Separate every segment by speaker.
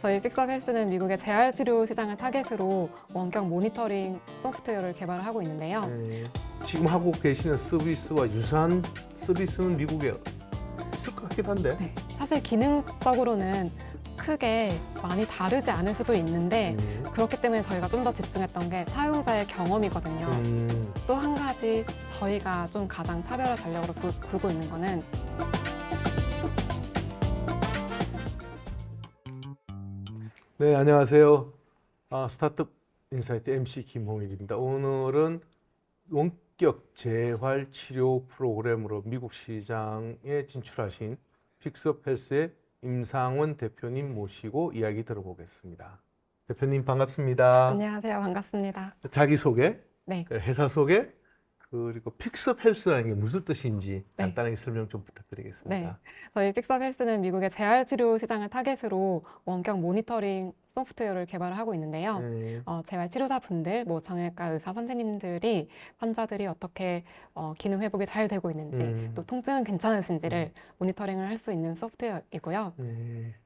Speaker 1: 저희 픽서헬스는 미국의 재활치료 시장을 타겟으로 원격 모니터링 소프트웨어를 개발을 하고 있는데요.
Speaker 2: 지금 하고 계시는 서비스와 유사한 서비스는 미국에 있을 것 같긴 한데.
Speaker 1: 네, 사실 기능적으로는 크게 많이 다르지 않을 수도 있는데 그렇기 때문에 저희가 좀 더 집중했던 게 사용자의 경험이거든요. 또 한 가지 저희가 좀 가장 차별화 전략으로 두고 있는 거는
Speaker 2: 네, 안녕하세요. 스타트업 인사이트 MC 김홍일입니다. 오늘은 원격 재활 치료 프로그램으로 미국 시장에 진출하신 픽스업헬스의 임상원 대표님 모시고 이야기 들어보겠습니다. 대표님 반갑습니다.
Speaker 1: 안녕하세요. 반갑습니다.
Speaker 2: 자기소개,
Speaker 1: 네.
Speaker 2: 회사 소개, 그리고 픽스업헬스라는 게 무슨 뜻인지
Speaker 1: 네.
Speaker 2: 간단하게 설명 좀 부탁드리겠습니다.
Speaker 1: 네. 저희 픽서헬스는 미국의 재활치료 시장을 타겟으로 원격 모니터링 소프트웨어를 개발을 하고 있는데요. 재활치료사분들, 정형외과 의사 선생님들이 환자들이 어떻게 기능 회복이 잘 되고 있는지 또 통증은 괜찮으신지를 모니터링을 할 수 있는 소프트웨어이고요.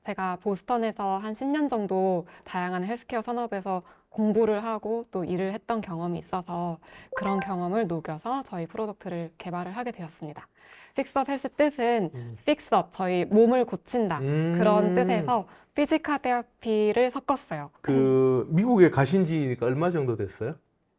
Speaker 1: 제가 보스턴에서 한 10년 정도 다양한 헬스케어 산업에서 공부를 하고 또 일을 했던 경험이 있어서 그런 경험을 녹여서 저희 프로덕트를 개발을 하게 되었습니다. 픽스업 헬스 뜻은 픽스업, 저희 몸을 고친다 그런 뜻에서 피지컬 테라피를 섞었어요.
Speaker 2: 미국에 가신 지가 얼마 정도 됐어요?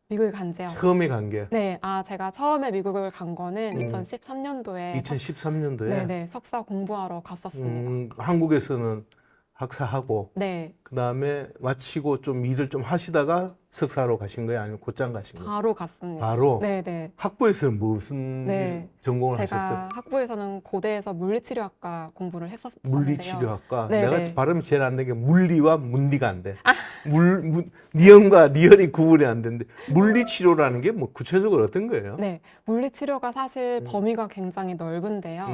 Speaker 1: 미국에 간지요.
Speaker 2: 처음에 간 게?
Speaker 1: 네, 제가 처음에 미국을 간 거는 2013년도에
Speaker 2: 2013년도에?
Speaker 1: 네네, 석사 공부하러 갔었습니다.
Speaker 2: 한국에서는 학사하고
Speaker 1: 네,
Speaker 2: 그 다음에 마치고 좀 일을 좀 하시다가 석사로 가신 거예요? 아니면 곧장 가신 거예요?
Speaker 1: 바로 갔습니다.
Speaker 2: 바로?
Speaker 1: 네네.
Speaker 2: 학부에서는 무슨
Speaker 1: 네.
Speaker 2: 전공을
Speaker 1: 제가
Speaker 2: 하셨어요?
Speaker 1: 학부에서는 고대에서 물리치료학과 공부를 했었는데요.
Speaker 2: 물리치료학과?
Speaker 1: 네네.
Speaker 2: 내가 발음이 제일 안 되는 게 물리와 문리가 안 돼. 니은과 리을이 구분이 안 되는데 물리치료라는 게 뭐 구체적으로 어떤 거예요?
Speaker 1: 네, 물리치료가 사실 범위가 굉장히 넓은데요.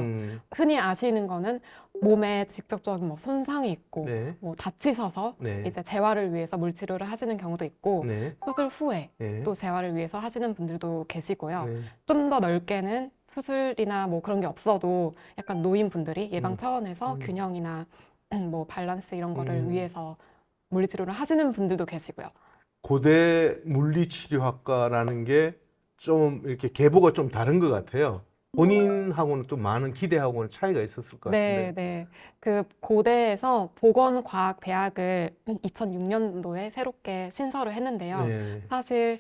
Speaker 1: 흔히 아시는 거는 몸에 직접적인 손상이 있고
Speaker 2: 네.
Speaker 1: 다치셔서
Speaker 2: 네.
Speaker 1: 이제 재활을 위해서 물치료를 하시는 경우도 있고
Speaker 2: 네.
Speaker 1: 수술 후에
Speaker 2: 네.
Speaker 1: 또 재활을 위해서 하시는 분들도 계시고요.
Speaker 2: 네.
Speaker 1: 좀 더 넓게는 수술이나 그런 게 없어도 약간 노인분들이 예방 차원에서 균형이나 밸런스 이런 거를 위해서 물리치료를 하시는 분들도 계시고요.
Speaker 2: 고대 물리치료학과라는 게 좀 이렇게 계보가 좀 다른 것 같아요. 본인하고는 좀 많은 기대하고는 차이가 있었을 것
Speaker 1: 네,
Speaker 2: 같은데.
Speaker 1: 네. 그 고대에서 보건과학대학을 2006년도에 새롭게 신설을 했는데요.
Speaker 2: 네.
Speaker 1: 사실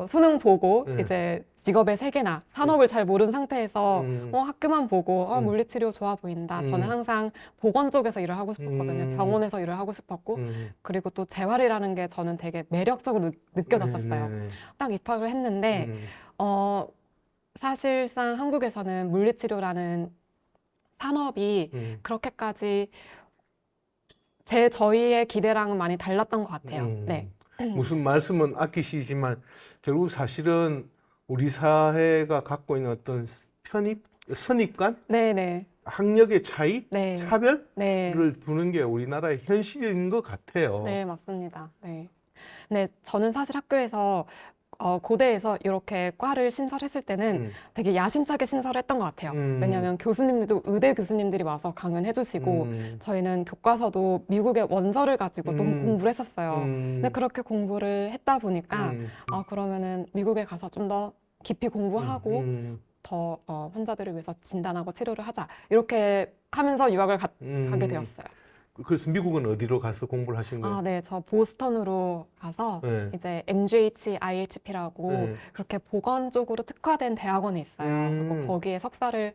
Speaker 1: 수능 보고
Speaker 2: 네.
Speaker 1: 이제 직업의 세계나 산업을 잘 모르는 상태에서 학교만 보고 물리치료 좋아 보인다. 저는 항상 보건 쪽에서 일을 하고 싶었거든요. 병원에서 일을 하고 싶었고 그리고 또 재활이라는 게 저는 되게 매력적으로 느껴졌었어요. 딱 입학을 했는데 사실상 한국에서는 물리치료라는 산업이 그렇게까지 저희의 기대랑은 많이 달랐던 것 같아요. 네.
Speaker 2: 무슨 말씀은 아끼시지만 결국 사실은 우리 사회가 갖고 있는 어떤 선입관,
Speaker 1: 네네.
Speaker 2: 학력의 차이,
Speaker 1: 네.
Speaker 2: 차별을
Speaker 1: 네.
Speaker 2: 두는 게 우리나라의 현실인 것 같아요.
Speaker 1: 네, 맞습니다. 네. 네, 저는 사실 학교에서 고대에서 이렇게 과를 신설했을 때는 되게 야심차게 신설했던 것 같아요. 왜냐하면 교수님들도 의대 교수님들이 와서 강연해 주시고 저희는 교과서도 미국의 원서를 가지고 또 공부를 했었어요. 근데 그렇게 공부를 했다 보니까 그러면은 미국에 가서 좀 더 깊이 공부하고 더 환자들을 위해서 진단하고 치료를 하자. 이렇게 하면서 유학을 가게 되었어요.
Speaker 2: 그래서 미국은 어디로 가서 공부를 하신 거예요?
Speaker 1: 네, 저 보스턴으로 가서
Speaker 2: 네.
Speaker 1: 이제 MGH, IHP라고 그렇게 보건 쪽으로 특화된 대학원이 있어요. 그리고 거기에 석사를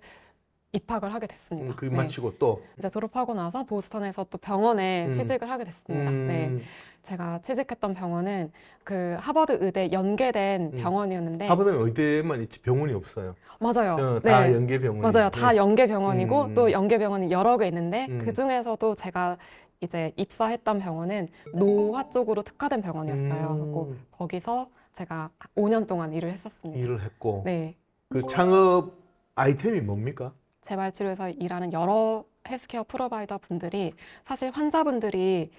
Speaker 1: 입학을 하게 됐습니다.
Speaker 2: 그
Speaker 1: 네.
Speaker 2: 마치고 또
Speaker 1: 이제 졸업하고 나서 보스턴에서 또 병원에 취직을 하게 됐습니다. 네. 제가 취직했던 병원은 그 하버드 의대 연계된 병원이었는데
Speaker 2: 하버드는 의대만 있지 병원이 없어요.
Speaker 1: 맞아요.
Speaker 2: 다
Speaker 1: 네.
Speaker 2: 연계 병원이.
Speaker 1: 맞아요. 다 연계 병원이고 또 연계 병원이 여러 개 있는데 그 중에서도 제가 이제 입사했던 병원은 노화 쪽으로 특화된 병원이었어요. 그리고 거기서 제가 5년 동안 일을 했었습니다.
Speaker 2: 일을 했고.
Speaker 1: 네.
Speaker 2: 그 창업 아이템이 뭡니까?
Speaker 1: 재활치료에서 일하는 여러 헬스케어 프로바이더 분들이 사실 환자분들이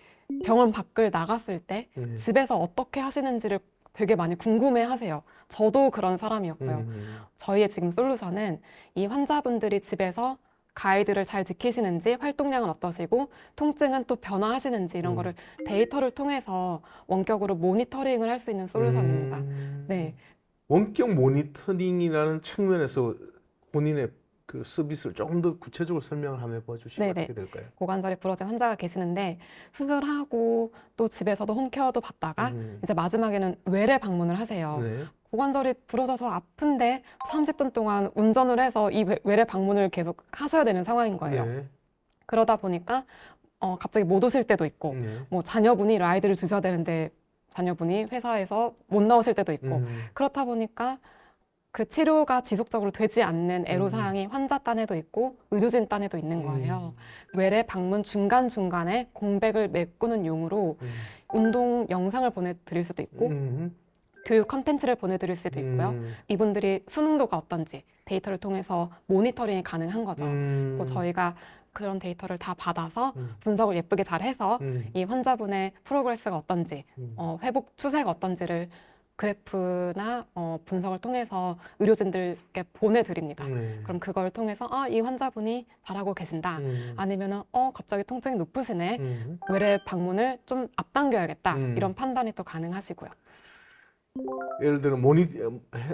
Speaker 1: 병원 밖을 나갔을 때 집에서 어떻게 하시는지를 되게 많이 궁금해 하세요. 저도 그런 사람이었고요. 저희의 지금 솔루션은 이 환자분들이 집에서 가이드를 잘 지키시는지, 활동량은 어떠시고, 통증은 또 변화하시는지 이런 거를 데이터를 통해서 원격으로 모니터링을 할 수 있는 솔루션입니다. 네.
Speaker 2: 원격 모니터링이라는 측면에서 본인의 그 서비스를 조금 더 구체적으로 설명을 한번 해봐 주시면
Speaker 1: 네네.
Speaker 2: 어떻게 될까요?
Speaker 1: 고관절이 부러진 환자가 계시는데 수술하고 또 집에서도 홈케어도 받다가 이제 마지막에는 외래 방문을 하세요.
Speaker 2: 네.
Speaker 1: 고관절이 부러져서 아픈데 30분 동안 운전을 해서 이 외래 방문을 계속 하셔야 되는 상황인 거예요.
Speaker 2: 네.
Speaker 1: 그러다 보니까 갑자기 못 오실 때도 있고,
Speaker 2: 네.
Speaker 1: 뭐 자녀분이 라이드를 주셔야 되는데 자녀분이 회사에서 못 나오실 때도 있고, 그렇다 보니까 그 치료가 지속적으로 되지 않는 애로사항이 환자 딴에도 있고 의료진 딴에도 있는 거예요. 외래 방문 중간중간에 공백을 메꾸는 용으로 운동 영상을 보내드릴 수도 있고 교육 컨텐츠를 보내드릴 수도 있고요. 이분들이 수능도가 어떤지 데이터를 통해서 모니터링이 가능한 거죠. 그리고 저희가 그런 데이터를 다 받아서 분석을 예쁘게 잘 해서 이 환자분의 프로그레스가 어떤지, 회복 추세가 어떤지를 그래프나 분석을 통해서 의료진들께 보내드립니다. 그럼 그걸 통해서 이 환자분이 잘하고 계신다. 아니면은 갑자기 통증이 높으시네. 외래 방문을 좀 앞당겨야겠다. 이런 판단이 또 가능하시고요.
Speaker 2: 예를 들어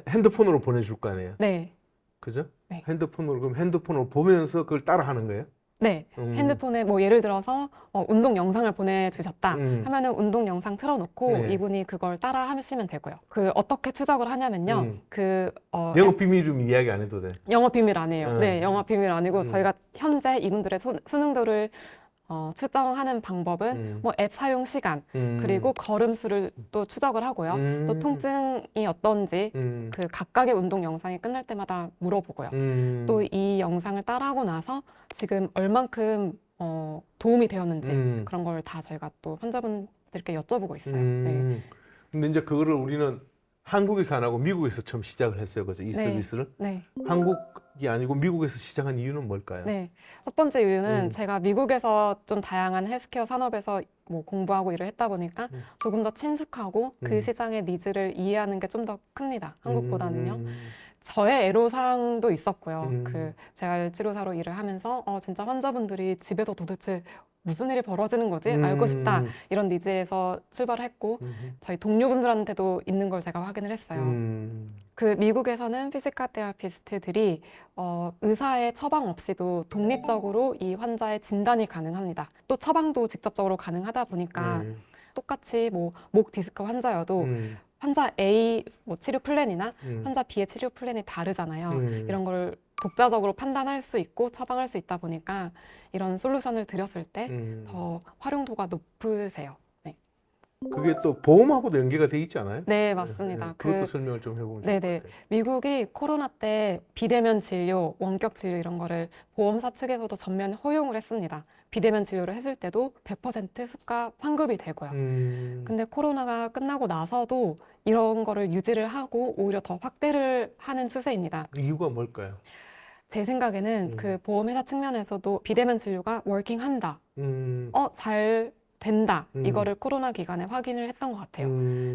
Speaker 2: 핸드폰으로 보내줄 거 아니에요?
Speaker 1: 네.
Speaker 2: 그죠?
Speaker 1: 네.
Speaker 2: 그럼 핸드폰으로 보면서 그걸 따라 하는 거예요?
Speaker 1: 네. 핸드폰에 뭐 예를 들어서 운동 영상을 보내주셨다 하면은 운동 영상 틀어놓고
Speaker 2: 네.
Speaker 1: 이분이 그걸 따라 하시면 되고요. 그 어떻게 추적을 하냐면요.
Speaker 2: 영업 비밀이면 이야기 안 해도 돼.
Speaker 1: 영업 비밀 아니에요. 네, 영업 비밀 아니고 저희가 현재 이분들의 수능도를 추정하는 방법은 뭐 앱 사용 시간 그리고 걸음수를 또 추적을 하고요. 또 통증이 어떤지 그 각각의 운동 영상이 끝날 때마다 물어보고요. 또 이 영상을 따라하고 나서 지금 얼만큼 도움이 되었는지 그런 걸 다 저희가 또 환자분들께 여쭤보고 있어요. 네.
Speaker 2: 근데 이제 그거를 우리는 한국에서 안 하고 미국에서 처음 시작을 했어요. 그래서 이
Speaker 1: 네.
Speaker 2: 서비스를.
Speaker 1: 네.
Speaker 2: 한국이 아니고 미국에서 시작한 이유는 뭘까요?
Speaker 1: 네. 첫 번째 이유는 제가 미국에서 좀 다양한 헬스케어 산업에서 뭐 공부하고 일을 했다 보니까 조금 더 친숙하고 그 시장의 니즈를 이해하는 게 좀 더 큽니다. 한국보다는요. 저의 애로사항도 있었고요. 그 재활치료사로 일을 하면서 진짜 환자분들이 집에서 도대체 무슨 일이 벌어지는 거지? 알고 싶다. 이런 니즈에서 출발을 했고 저희 동료분들한테도 있는 걸 제가 확인을 했어요. 그 미국에서는 피지컬 테라피스트들이 의사의 처방 없이도 독립적으로 이 환자의 진단이 가능합니다. 또 처방도 직접적으로 가능하다 보니까 똑같이 뭐 목 디스크 환자여도 환자 A 뭐 치료 플랜이나 환자 B의 치료 플랜이 다르잖아요. 이런 걸 독자적으로 판단할 수 있고 처방할 수 있다 보니까 이런 솔루션을 드렸을 때 더 활용도가 높으세요. 네.
Speaker 2: 그게 또 보험하고도 연계가 돼 있지 않아요?
Speaker 1: 네, 맞습니다.
Speaker 2: 그것도 설명을 좀 해보면 좋을
Speaker 1: 네네.
Speaker 2: 것 같아요.
Speaker 1: 미국이 코로나 때 비대면 진료, 원격 진료 이런 거를 보험사 측에서도 전면 허용을 했습니다. 비대면 진료를 했을 때도 100% 수가 환급이 되고요. 근데 코로나가 끝나고 나서도 이런 거를 유지를 하고 오히려 더 확대를 하는 추세입니다.
Speaker 2: 이유가 뭘까요?
Speaker 1: 제 생각에는 그 보험회사 측면에서도 비대면 진료가 워킹한다. 잘 된다. 이거를 코로나 기간에 확인을 했던 것 같아요.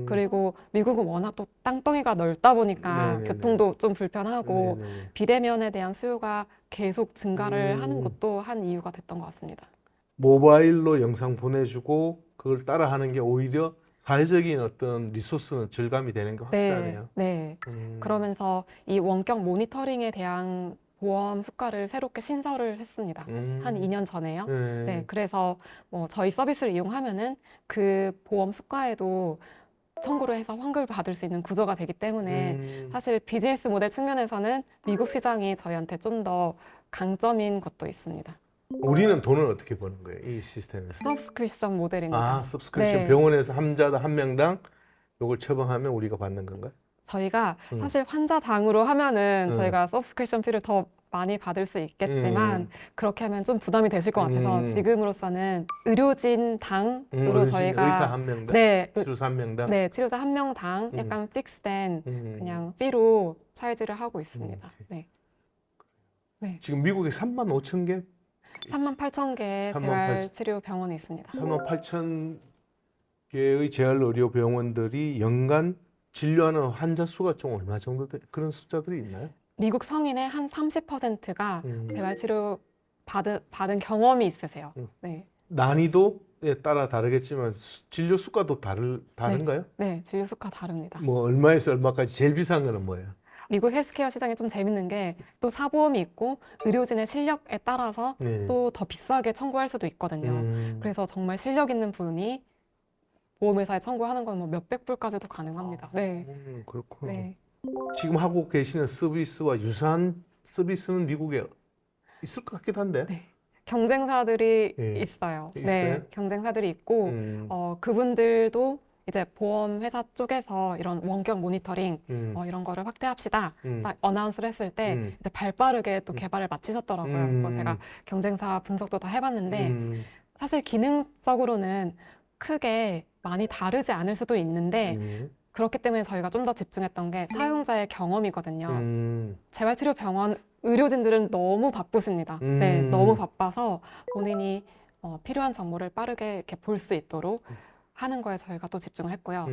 Speaker 1: 그리고 미국은 워낙 또 땅덩이가 넓다 보니까
Speaker 2: 네네네.
Speaker 1: 교통도 좀 불편하고
Speaker 2: 네네.
Speaker 1: 비대면에 대한 수요가 계속 증가를 하는 것도 한 이유가 됐던 것 같습니다.
Speaker 2: 모바일로 영상 보내주고 그걸 따라하는 게 오히려 사회적인 어떤 리소스는 절감이 되는 게 확실하네요.
Speaker 1: 네. 그러면서 이 원격 모니터링에 대한 보험 수가를 새롭게 신설을 했습니다. 한 2년 전에요. 네, 그래서 뭐 저희 서비스를 이용하면은 그 보험 수가에도 청구를 해서 환급을 받을 수 있는 구조가 되기 때문에 사실 비즈니스 모델 측면에서는 미국 시장이 저희한테 좀 더 강점인 것도 있습니다.
Speaker 2: 우리는 돈을 어떻게 버는 거예요? 이 시스템에서?
Speaker 1: 서브스크립션 모델입니다.
Speaker 2: 서브스크립션.
Speaker 1: 네.
Speaker 2: 병원에서 환자당 한 명당 요걸 처방하면 우리가 받는 건가요?
Speaker 1: 저희가 사실 환자당으로 하면은
Speaker 2: 음.
Speaker 1: 저희가 서브스크립션 피를 더 많이 받을 수 있겠지만 그렇게 하면 좀 부담이 되실 것 같아서 지금으로서는 의료진 당으로 저희가
Speaker 2: 의사 한 명당?
Speaker 1: 네,
Speaker 2: 치료사 한 명당?
Speaker 1: 네, 치료사 한 명당 약간 픽스된 그냥 피로 차이즈를 하고 있습니다. 네. 네.
Speaker 2: 지금 미국에 3만 5천 개?
Speaker 1: 38,000개
Speaker 2: 38,000
Speaker 1: 재활치료 병원이 있습니다.
Speaker 2: 3만 8천 개의 재활의료 병원들이 연간 진료하는 환자 수가 좀 얼마 정도 그런 숫자들이 있나요?
Speaker 1: 미국 성인의 한 30%가 재활치료 받은 경험이 있으세요. 네.
Speaker 2: 난이도에 따라 다르겠지만 진료 수가도 다른가요?
Speaker 1: 네, 진료 수가 다릅니다.
Speaker 2: 뭐 얼마에서 얼마까지 제일 비싼 거는 뭐예요?
Speaker 1: 미국 헬스케어 시장이 좀 재밌는 게 또 사보험이 있고 의료진의 실력에 따라서
Speaker 2: 네.
Speaker 1: 또 더 비싸게 청구할 수도 있거든요. 그래서 정말 실력 있는 분이 보험회사에 청구하는 건 뭐 몇백 불까지도 가능합니다. 네.
Speaker 2: 그렇구나.
Speaker 1: 네.
Speaker 2: 지금 하고 계시는 서비스와 유사한 서비스는 미국에 있을 것 같기도 한데.
Speaker 1: 네. 경쟁사들이
Speaker 2: 예.
Speaker 1: 있어요.
Speaker 2: 있어요?
Speaker 1: 네. 경쟁사들이 있고,
Speaker 2: 음,
Speaker 1: 그분들도 이제 보험회사 쪽에서 이런 원격 모니터링, 이런 거를 확대합시다. 딱 어나운스를 했을 때 이제 발빠르게 또 개발을 마치셨더라고요. 그래서 제가 경쟁사 분석도 다 해봤는데, 사실 기능적으로는 크게 많이 다르지 않을 수도 있는데, 그렇기 때문에 저희가 좀 더 집중했던 게 사용자의 경험이거든요. 재활치료병원 의료진들은 너무 바쁘십니다. 네, 너무 바빠서 본인이 필요한 정보를 빠르게 이렇게 볼 수 있도록 하는 거에 저희가 또 집중을 했고요.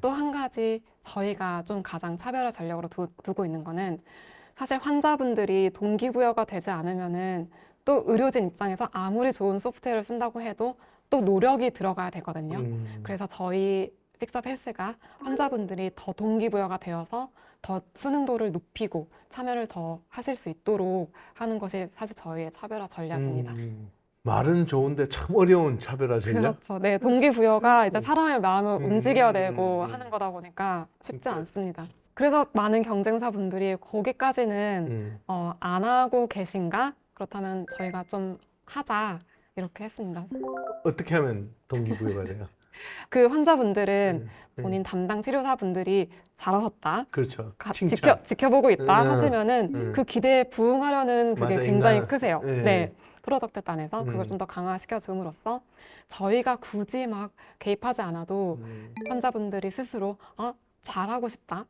Speaker 1: 또 한 가지 저희가 좀 가장 차별화 전략으로 두고 있는 거는 사실 환자분들이 동기부여가 되지 않으면은 또 의료진 입장에서 아무리 좋은 소프트웨어를 쓴다고 해도 또 노력이 들어가야 되거든요. 그래서 저희 픽스업 헬스가 환자분들이 더 동기부여가 되어서 더 수능도를 높이고 참여를 더 하실 수 있도록 하는 것이 사실 저희의 차별화 전략입니다.
Speaker 2: 말은 좋은데 참 어려운 차별화 전략.
Speaker 1: 그렇죠. 네, 동기부여가 이제 사람의 마음을 움직여야 되고 하는 거다 보니까 쉽지 않습니다. 그래서 많은 경쟁사분들이 거기까지는 안 하고 계신가? 그렇다면 저희가 좀 하자 이렇게 했습니다.
Speaker 2: 어떻게 하면 동기부여가 돼요?
Speaker 1: 그 환자분들은 본인 담당 치료사분들이 잘하셨다.
Speaker 2: 그렇죠. 칭찬.
Speaker 1: 지켜보고 있다 하시면은 그 기대에 부응하려는 그게
Speaker 2: 맞아,
Speaker 1: 굉장히
Speaker 2: 인간.
Speaker 1: 크세요.
Speaker 2: 네.
Speaker 1: 네. 프로덕트 단에서 그걸 좀 더 강화시켜 줌으로써 저희가 굳이 막 개입하지 않아도 환자분들이 스스로 잘하고 싶다.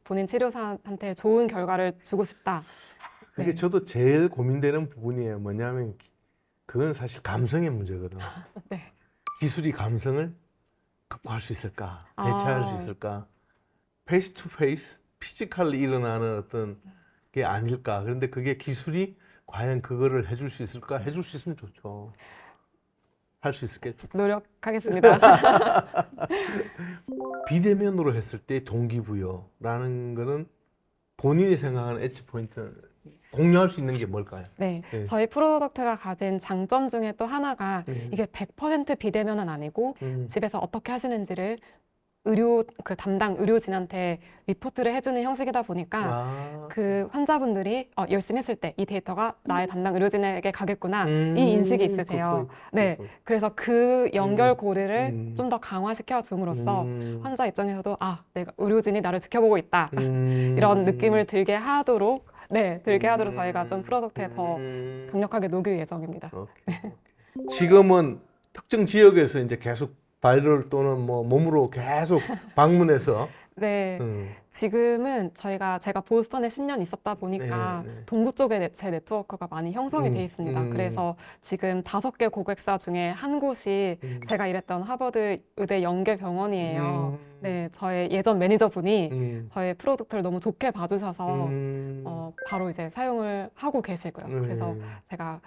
Speaker 1: 본인 치료사한테 좋은 결과를 주고 싶다.
Speaker 2: 그게
Speaker 1: 네.
Speaker 2: 저도 제일 고민되는 부분이에요. 뭐냐면 그건 사실 감성의 문제거든.
Speaker 1: 네.
Speaker 2: 기술이 감성을 극복할 수 있을까? 대체할 수 있을까? 페이스 투 페이스, 피지컬리 일어나는 어떤 게 아닐까? 그런데 그게 기술이 과연 그거를 해줄 수 있을까? 해줄 수 있으면 좋죠. 할 수 있을겠죠.
Speaker 1: 노력하겠습니다.
Speaker 2: 비대면으로 했을 때 동기부여라는 거는 본인이 생각하는 엣지 포인트 공유할 수 있는 게 뭘까요?
Speaker 1: 네,
Speaker 2: 네.
Speaker 1: 저희 프로덕트가 가진 장점 중에 또 하나가 이게 100% 비대면은 아니고 집에서 어떻게 하시는지를 담당 의료진한테 리포트를 해주는 형식이다 보니까 그 환자분들이 열심히 했을 때 이 데이터가 나의 담당 의료진에게 가겠구나 이 인식이 있으세요. 네, 그래서 그 연결고리를 좀 더 강화시켜 줌으로써 환자 입장에서도 내가 의료진이 나를 지켜보고 있다 이런 느낌을 들게 하도록 저희가 좀 프로덕트에 더 강력하게 녹일 예정입니다.
Speaker 2: 오케이. 지금은 특정 지역에서 이제 계속 바이럴 또는 뭐 몸으로 계속 방문해서
Speaker 1: 네, 지금은 제가 보스턴에 10년 있었다 보니까 동부 쪽에 제 네트워크가 많이 형성이 돼 있습니다. 그래서 지금 5개 고객사 중에 한 곳이 제가 일했던 하버드 의대 연계병원이에요. 네, 저의 예전 매니저분이 저의 프로덕트를 너무 좋게 봐주셔서 바로 이제 사용을 하고 계시고요. 그래서 제가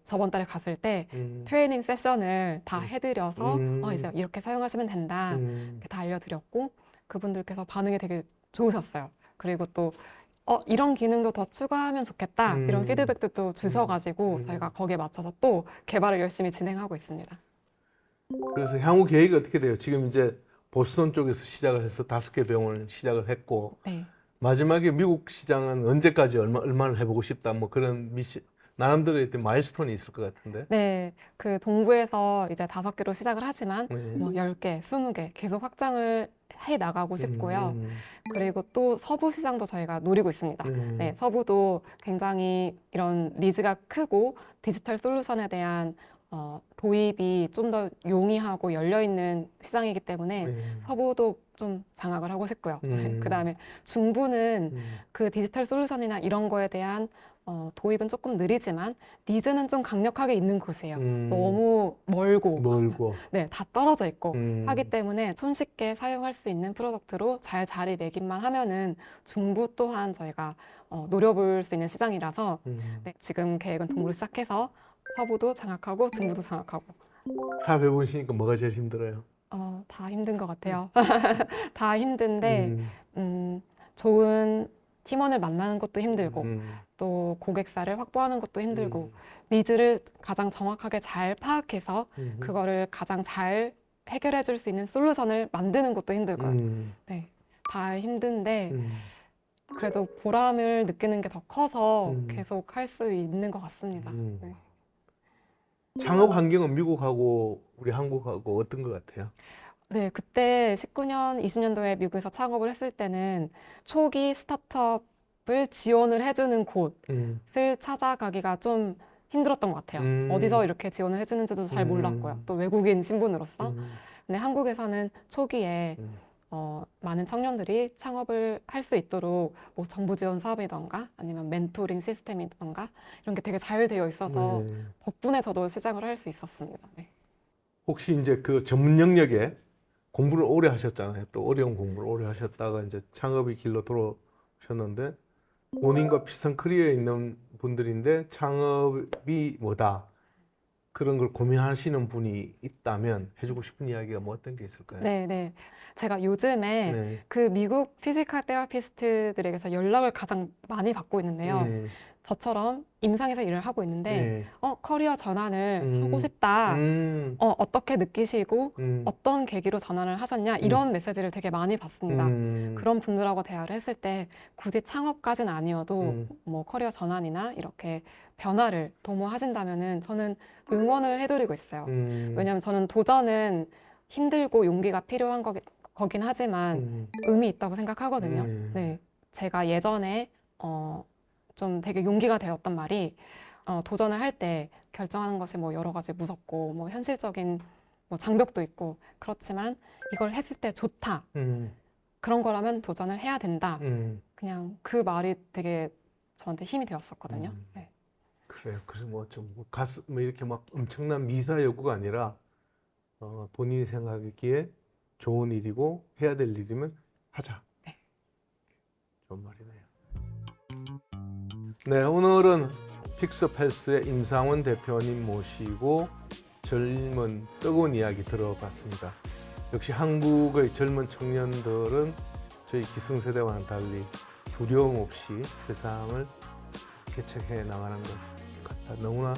Speaker 1: 저번 달에 갔을 때 트레이닝 세션을 다 해드려서 이제 이렇게 사용하시면 된다 이렇게 다 알려드렸고 그분들께서 반응이 되게 좋으셨어요. 그리고 또 이런 기능도 더 추가하면 좋겠다 이런 피드백도 또 주셔가지고 저희가 거기에 맞춰서 또 개발을 열심히 진행하고 있습니다.
Speaker 2: 그래서 향후 계획이 어떻게 돼요? 지금 이제 보스턴 쪽에서 시작을 해서 5개 병원을 시작을 했고
Speaker 1: 네.
Speaker 2: 마지막에 미국 시장은 언제까지 얼마를 해보고 싶다 뭐 그런 나름대로의 마일스톤이 있을 것 같은데.
Speaker 1: 네, 그 동부에서 이제 5개로 시작을 하지만 뭐 10개, 20개 계속 확장을 해 나가고 싶고요. 그리고 또 서부 시장도 저희가 노리고 있습니다. 네, 서부도 굉장히 이런 니즈가 크고 디지털 솔루션에 대한 도입이 좀 더 용이하고 열려있는 시장이기 때문에 서부도 좀 장악을 하고 싶고요. 그 다음에 중부는 그 디지털 솔루션이나 이런 거에 대한 도입은 조금 느리지만 니즈는 좀 강력하게 있는 곳이에요.
Speaker 2: 음.
Speaker 1: 너무 멀고
Speaker 2: 멀고.
Speaker 1: 네, 다 떨어져 있고 하기
Speaker 2: 음.
Speaker 1: 때문에 손쉽게 사용할 수 있는 프로덕트로 잘 자리매김만 하면은 중부 또한 저희가 노려볼 수 있는 시장이라서 네, 지금 계획은 동부를 시작해서 서부도 장악하고 중부도 장악하고
Speaker 2: 사업해 보시니까 뭐가 제일 힘들어요?
Speaker 1: 다 힘든 것 같아요. 다 힘든데
Speaker 2: 음.
Speaker 1: 좋은 팀원을 만나는 것도 힘들고
Speaker 2: 음.
Speaker 1: 또 고객사를 확보하는 것도 힘들고
Speaker 2: 음.
Speaker 1: 니즈를 가장 정확하게 잘 파악해서
Speaker 2: 음.
Speaker 1: 그거를 가장 잘 해결해 줄 수 있는 솔루션을 만드는 것도 힘들고요.
Speaker 2: 음.
Speaker 1: 네, 다 힘든데
Speaker 2: 음.
Speaker 1: 그래도 보람을 느끼는 게 더 커서
Speaker 2: 음.
Speaker 1: 계속 할 수 있는 것 같습니다.
Speaker 2: 음.
Speaker 1: 네.
Speaker 2: 창업 환경은 미국하고 우리 한국하고 어떤 것 같아요?
Speaker 1: 네, 그때 19년, 20년도에 미국에서 창업을 했을 때는 초기 스타트업을 지원을 해주는 곳을
Speaker 2: 음.
Speaker 1: 찾아가기가 좀 힘들었던 것 같아요.
Speaker 2: 음.
Speaker 1: 어디서 이렇게 지원을 해주는지도 잘 몰랐고요. 또 외국인 신분으로서.
Speaker 2: 음.
Speaker 1: 근데 한국에서는 초기에
Speaker 2: 음.
Speaker 1: 많은 청년들이 창업을 할 수 있도록 뭐 정부 지원 사업이던가 아니면 멘토링 시스템이던가 이런 게 되게 잘 되어 있어서
Speaker 2: 네.
Speaker 1: 덕분에 저도 시작을 할 수 있었습니다. 네.
Speaker 2: 혹시 이제 그 전문 영역에 공부를 오래 하셨잖아요. 또 어려운 공부를 오래 하셨다가 이제 창업의 길로 돌아오셨는데 본인과 비슷한 커리어에 있는 분들인데 창업이 뭐다 그런 걸 고민하시는 분이 있다면 해주고 싶은 이야기가 뭐 어떤 게 있을까요?
Speaker 1: 네, 네. 제가 요즘에
Speaker 2: 네.
Speaker 1: 그 미국 피지컬 테라피스트들에게서 연락을 가장 많이 받고 있는데요.
Speaker 2: 네.
Speaker 1: 저처럼 임상에서 일을 하고 있는데,
Speaker 2: 네.
Speaker 1: 커리어 전환을 하고
Speaker 2: 음.
Speaker 1: 싶다.
Speaker 2: 음.
Speaker 1: 어떻게 느끼시고,
Speaker 2: 음.
Speaker 1: 어떤 계기로 전환을 하셨냐, 이런 메시지를 되게 많이 받습니다.
Speaker 2: 음.
Speaker 1: 그런 분들하고 대화를 했을 때, 굳이 창업까지는 아니어도,
Speaker 2: 음.
Speaker 1: 뭐, 커리어 전환이나 이렇게 변화를 도모하신다면은 저는 응원을 해드리고 있어요. 왜냐면 저는 도전은 힘들고 용기가 필요한 거긴 하지만
Speaker 2: 음.
Speaker 1: 의미 있다고 생각하거든요.
Speaker 2: 네.
Speaker 1: 네. 제가 예전에 좀 되게 용기가 되었던 말이 도전을 할 때 결정하는 것이 뭐 여러 가지 무섭고 뭐 현실적인 뭐 장벽도 있고 그렇지만 이걸 했을 때 좋다.
Speaker 2: 음.
Speaker 1: 그런 거라면 도전을 해야 된다.
Speaker 2: 음.
Speaker 1: 그냥 그 말이 되게 저한테 힘이 되었었거든요.
Speaker 2: 음.
Speaker 1: 네.
Speaker 2: 그래요. 그래서 뭐 좀 가슴 뭐 이렇게 막 엄청난 미사 여구가 아니라 본인이 생각하기에 좋은 일이고 해야 될 일이면 하자.
Speaker 1: 네.
Speaker 2: 좋은 말이네요. 네, 오늘은 픽스헬스의 임상훈 대표님 모시고 젊은 뜨거운 이야기 들어봤습니다. 역시 한국의 젊은 청년들은 저희 기성세대와는 달리 두려움 없이 세상을 개척해 나가는 것 같아 너무나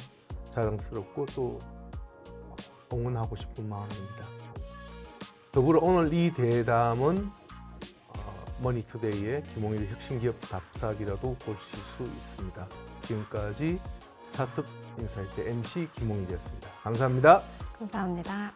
Speaker 2: 자랑스럽고 또 응원하고 싶은 마음입니다. 더불어 오늘 이 대담은 머니투데이의 김홍일의 혁신기업 답사기라도 보실 수 있습니다. 지금까지 스타트업 인사이트 MC 김홍일이었습니다. 감사합니다.
Speaker 1: 감사합니다.